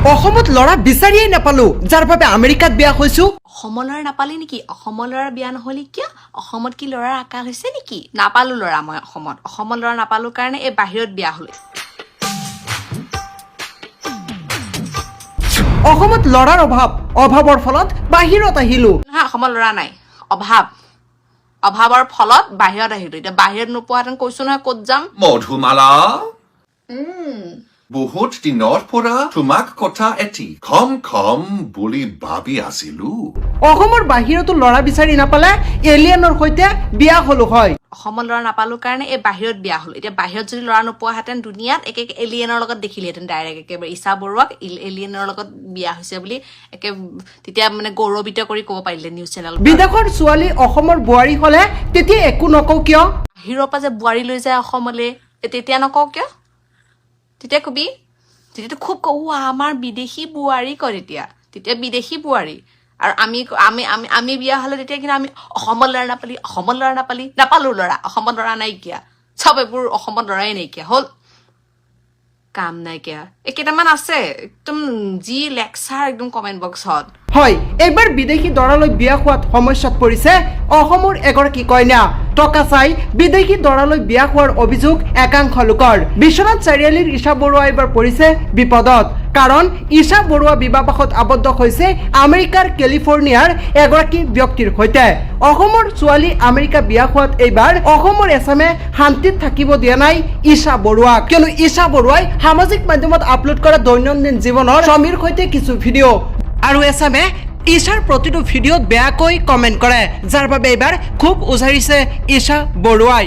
অসমত ল'ৰা বিচাৰিয়েই নাপালো যাৰ বাবে আমেৰিকাত বিয়া হৈছো অসমৰ ল'ৰা নাপালি নেকি অসমৰ ল'ৰা বিয়া নহলি কিয় অসমত কি ল'ৰাৰ আকাল হৈছে নেকি নাপালো ল'ৰা মই অসমত ল'ৰা নাপালো কাৰণে এই বাহিৰত বিয়া হলো অসমত ল'ৰাৰ অভাৱৰ ফলত বাহিৰত আহিলো নহয় অসমত ল'ৰা নাই অভাৱৰ ফলত বাহিৰত আহিলো এতিয়া বাহিৰত নোপোৱাহেঁতেন কৈছো নহয় ক'ত যাম মধুমালা বহুত দিনৰ পৰা তোমাক কথা এটি কম বুলি ভাবি আছিলো অসমৰ বাহিৰতো ল'ৰা বিচাৰি নাপালে এলিয়েনৰ সৈতে বিয়া হলো হয় অসমত ল'ৰা নাপালো কাৰণে এই বাহিৰত বিয়া হলো এতিয়া বাহিৰত যদি ল'ৰা নোপোৱাহেঁতেন দুনিয়াত একে এলিয়েনৰ লগত দেখিলেহেঁতেন ডাইৰেক্ট একেবাৰে ঈশা বৰুৱাক এলিয়েনৰ লগত বিয়া হৈছে বুলি একে তেতিয়া মানে গৌৰৱিত কৰি ক'ব পাৰিলে নিউজ চেনেল বিদেশৰ ছোৱালী অসমৰ বোৱাৰী হলে তেতিয়া একো নকওঁ কিয় বাহিৰৰ পৰা যে বোৱাৰী লৈ যায় অসমলৈ তেতিয়া নকওঁ কিয় তেতিয়া কবি তেতিয়াতো খুব কওঁ আমাৰ বিদেশী বোৱাৰী কয় তেতিয়া বিদেশী বোৱাৰী আৰু আমি বিয়া হলে তেতিয়া কিন্তু আমি অসমত ল'ৰা নাপালি নাপালো ল'ৰা অসমত ল'ৰা নাইকিয়া চব এইবোৰ অসমত ল'ৰাই নাইকিয়া হ'ল কাম নাইকিয়া এই কেইটামান আছে একদম যি লেকচাৰ একদম কমেণ্ট বক্সত হয় এইবাৰ বিদেশী দৰালৈ বিয়া হোৱাত সমস্যাত পৰিছে অসমৰ এগৰাকী কন্যা টকা চাই বিদেশী দৰালৈ বিয়া হোৱাৰ অভিযোগ একাংশ লোকৰ বিশ্বনাথ চাৰিআলিৰ ঈশা বৰুৱা এইবাৰ পৰিছে বিপদত কাৰণ ঈশা বৰুৱা বিবাহপাশত আবদ্ধ হৈছে আমেৰিকাৰ কেলিফৰ্ণিয়াৰ এগৰাকী ব্যক্তিৰ সৈতে অসমৰ ছোৱালী আমেৰিকা বিয়া হোৱাত এইবাৰ অসমৰ এছামে শান্তিত থাকিব দিয়া নাই ঈশা বৰুৱাক কিয়নো ঈশা বৰুৱাই সামাজিক মাধ্যমত আপলোড কৰা দৈনন্দিন জীৱনৰ স্বামীৰ সৈতে কিছু ভিডিঅ' আৰু এছামে ঈশাৰ প্ৰতিটো ভিডিঅ'ত বেয়াকৈ কমেণ্ট কৰে যাৰ বাবে এইবাৰ খুব উজাৰিছে ঈশা বৰুৱাই